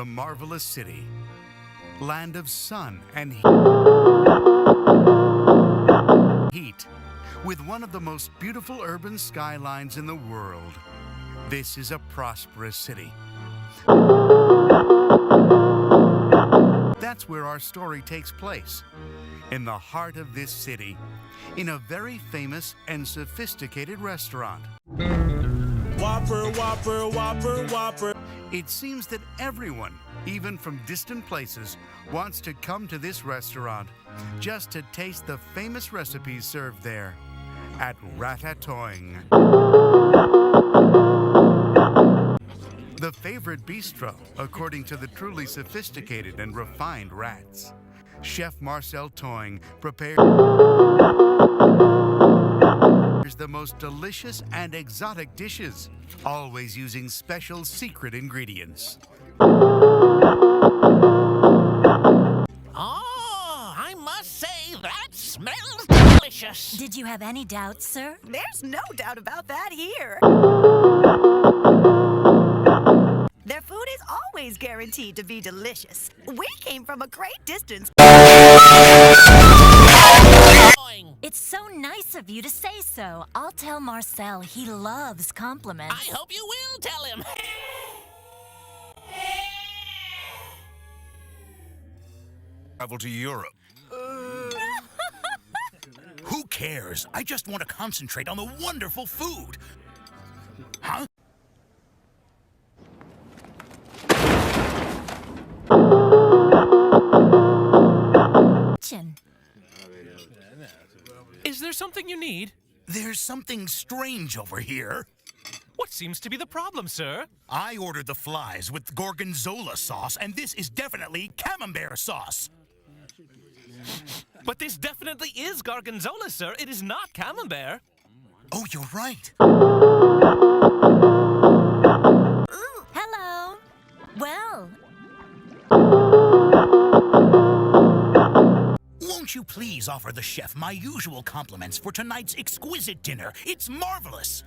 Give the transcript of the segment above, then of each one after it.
the marvelous city, land of sun and heat, with one of the most beautiful urban skylines in the world. This is a prosperous city. That's where our story takes place, in the heart of this city, in a very famous and sophisticated restaurant. Whopper, Whopper, Whopper, Whopper. It seems that everyone, even from distant places, wants to come to this restaurant just to taste the famous recipes served there at Ratatouille. The favorite bistro, according to the truly sophisticated and refined rats. Chef Marcel Toing prepares the most delicious and exotic dishes, always using special secret ingredients. Oh, I must say, that smells delicious. Did you have any doubts, sir? There's no doubt about that here. Their food is always guaranteed to be delicious. We came from a great distance. It's so nice of you to say so. I'll tell Marcel he loves compliments. I hope you will tell him. Travel to Europe. Who cares? I just want to concentrate on the wonderful food. Huh? Is there something you need? There's something strange over here. What seems to be the problem, sir? I ordered the flies with gorgonzola sauce, and this is definitely camembert sauce. But this definitely is gorgonzola, sir. It is not camembert. Oh, you're right. Hello. Well. Won't you please offer the chef my usual compliments for tonight's exquisite dinner? It's marvelous.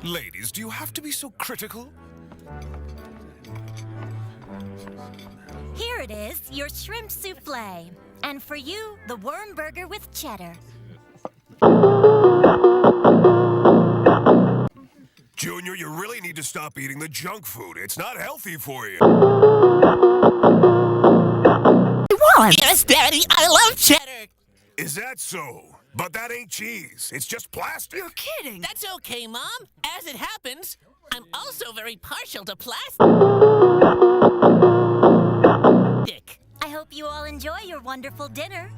Ladies, do you have to be so critical? Here it is, your shrimp souffle. And for you, the worm burger with cheddar. Junior, you really need to stop eating the junk food. It's not healthy for you. Yes, Daddy, I love cheddar. Is that so? But that ain't cheese. It's just plastic. You're kidding. That's okay, Mom. As it happens, I'm also very partial to plastic. I hope you all enjoy your wonderful dinner.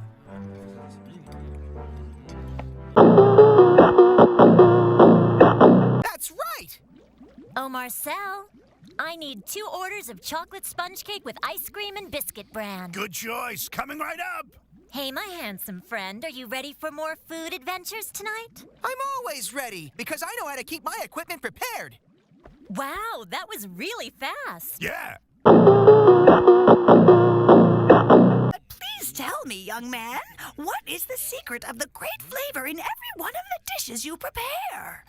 That's right. Oh, Marcel, I need 2 orders of chocolate sponge cake with ice cream and biscuit bran. Good choice. Coming right up. Hey, my handsome friend, are you ready for more food adventures tonight? I'm always ready, because I know how to keep my equipment prepared. Wow, that was really fast. Yeah. But please tell me, young man, what is the secret of the great flavor in every one of the dishes you prepare?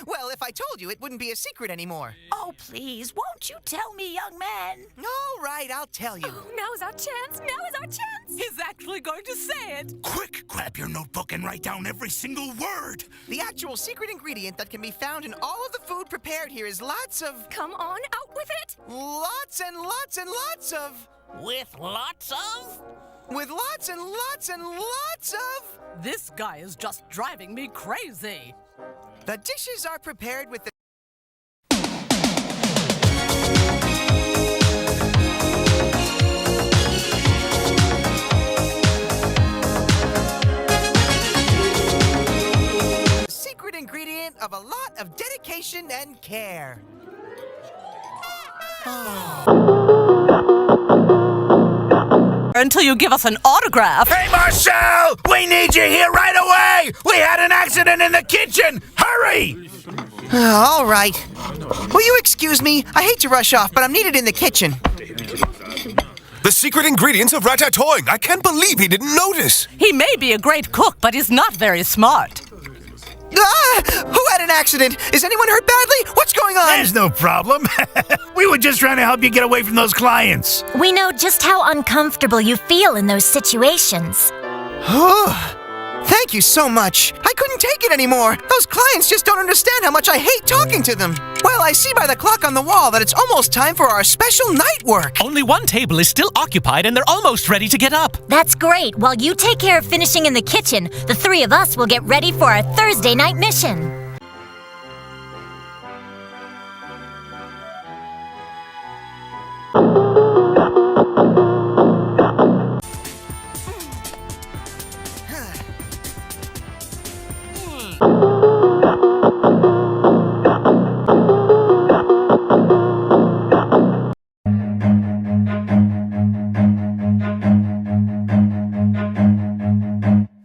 Well, if I told you, it wouldn't be a secret anymore. Oh, please, won't you tell me, young man? All right, I'll tell you. Oh, now's our chance. Now is our chance. He's actually going to say it. Quick, grab your notebook and write down every single word. The actual secret ingredient that can be found in all of the food prepared here is lots of... Come on, out with it. Lots and lots and lots of... With lots of? With lots and lots and lots of... This guy is just driving me crazy. The dishes are prepared with the... secret ingredient of a lot of dedication and care. Until you give us an autograph. Hey, Marcel! We need you here right away! We had an accident in the kitchen! Hurry! All right. Will you excuse me? I hate to rush off, but I'm needed in the kitchen. The secret ingredients of ratatouille. I can't believe he didn't notice. He may be a great cook, but he's not very smart. Ah! Who had an an accident. Is anyone hurt badly? What's going on? There's no problem. We were just trying to help you get away from those clients. We know just how uncomfortable you feel in those situations. Thank you so much. I couldn't take it anymore. Those clients just don't understand how much I hate talking to them. Well, I see by the clock on the wall that it's almost time for our special night work. Only one table is still occupied and they're almost ready to get up. That's great. While you take care of finishing in the kitchen, the three of us will get ready for our Thursday night mission.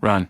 Run.